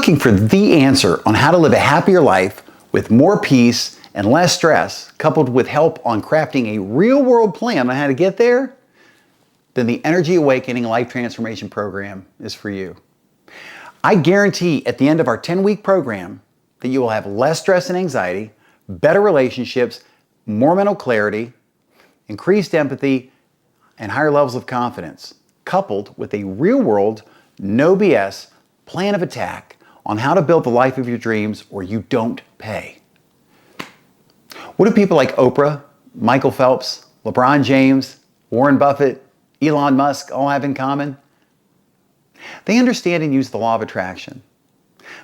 looking for the answer on how to live a happier life with more peace and less stress, coupled with help on crafting a real-world plan on how to get there, then the Energy Awakening Life Transformation Program is for you. I guarantee at the end of our 10-week program that you will have less stress and anxiety, better relationships, more mental clarity, increased empathy, and higher levels of confidence, coupled with a real-world, no BS plan of attack on how to build the life of your dreams or you don't pay. What do people like Oprah, Michael Phelps, LeBron James, Warren Buffett, Elon Musk all have in common? They understand and use the law of attraction.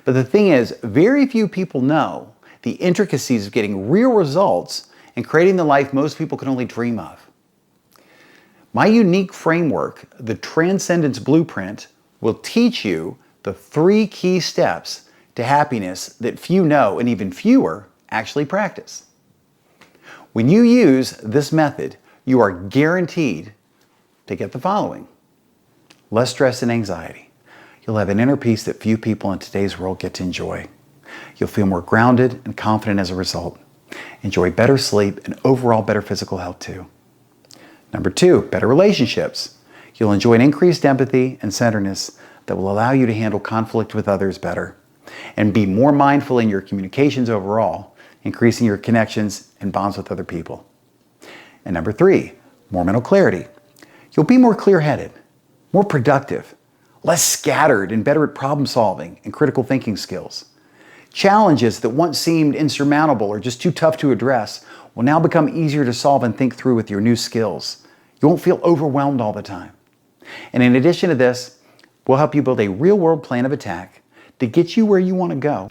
But the thing is, very few people know the intricacies of getting real results and creating the life most people can only dream of. My unique framework, the Transcendence Blueprint, will teach you the 3 key steps to happiness that few know and even fewer actually practice. When you use this method, you are guaranteed to get the following: less stress and anxiety. You'll have an inner peace that few people in today's world get to enjoy. You'll feel more grounded and confident as a result. Enjoy better sleep and overall better physical health too. Number 2, better relationships. You'll enjoy an increased empathy and centeredness that will allow you to handle conflict with others better and be more mindful in your communications overall, increasing your connections and bonds with other people. And number 3, more mental clarity. You'll be more clear-headed, more productive, less scattered and better at problem solving and critical thinking skills. Challenges that once seemed insurmountable or just too tough to address will now become easier to solve and think through with your new skills. You won't feel overwhelmed all the time. And in addition to this, we'll help you build a real-world plan of attack to get you where you want to go.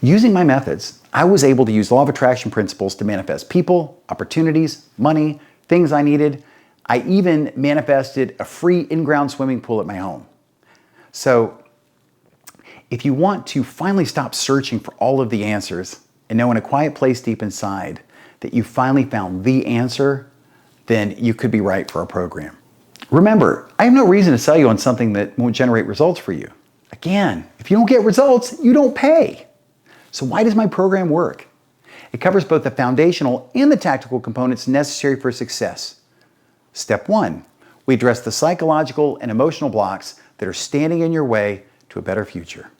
Using my methods, I was able to use law of attraction principles to manifest people, opportunities, money, things I needed. I even manifested a free in-ground swimming pool at my home. So if you want to finally stop searching for all of the answers and know in a quiet place deep inside that you finally found the answer, then you could be right for our program. Remember, I have no reason to sell you on something that won't generate results for you. Again, if you don't get results, you don't pay. So why does my program work? It covers both the foundational and the tactical components necessary for success. Step 1, we address the psychological and emotional blocks that are standing in your way to a better future.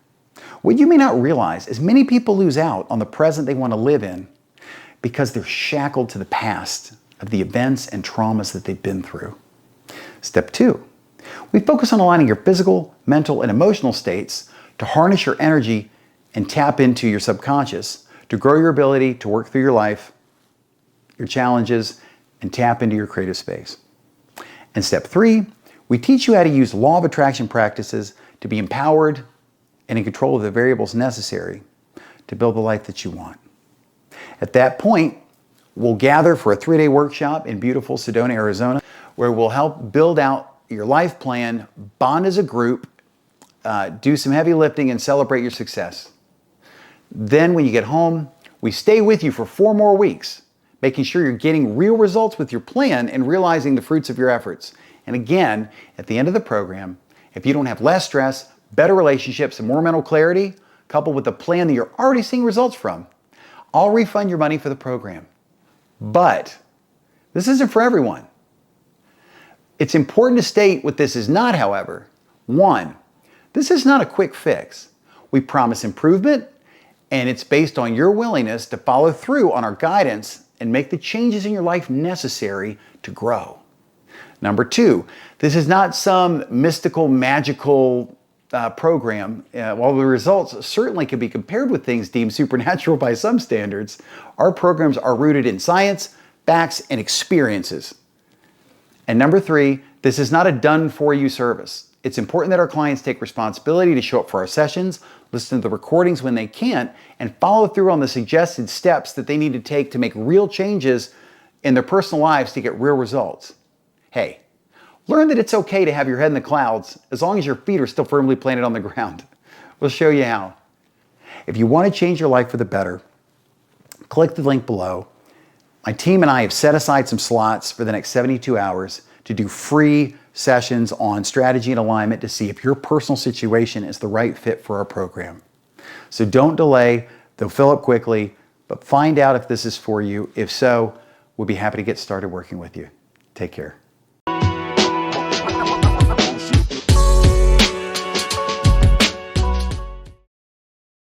What you may not realize is many people lose out on the present they want to live in because they're shackled to the past of the events and traumas that they've been through. Step 2, we focus on aligning your physical, mental, and emotional states to harness your energy and tap into your subconscious to grow your ability to work through your life, your challenges, and tap into your creative space. And step 3, we teach you how to use law of attraction practices to be empowered and in control of the variables necessary to build the life that you want. At that point, we'll gather for a 3-day workshop in beautiful Sedona, Arizona, where we'll help build out your life plan, bond as a group, do some heavy lifting, and celebrate your success. Then when you get home, we stay with you for 4 more weeks, making sure you're getting real results with your plan and realizing the fruits of your efforts. And again, at the end of the program, if you don't have less stress, better relationships, and more mental clarity, coupled with a plan that you're already seeing results from, I'll refund your money for the program. But this isn't for everyone. It's important to state what this is not, however. 1, this is not a quick fix. We promise improvement, and it's based on your willingness to follow through on our guidance and make the changes in your life necessary to grow. Number 2, this is not some mystical, magical program. While the results certainly can be compared with things deemed supernatural by some standards, our programs are rooted in science, facts, and experiences. And number 3, this is not a done-for-you service. It's important that our clients take responsibility to show up for our sessions, listen to the recordings when they can't, and follow through on the suggested steps that they need to take to make real changes in their personal lives to get real results. Hey, learn that it's okay to have your head in the clouds as long as your feet are still firmly planted on the ground. We'll show you how. If you want to change your life for the better, click the link below. My team and I have set aside some slots for the next 72 hours to do free sessions on strategy and alignment to see if your personal situation is the right fit for our program. So don't delay. They'll fill up quickly, but find out if this is for you. If so, we'll be happy to get started working with you. Take care.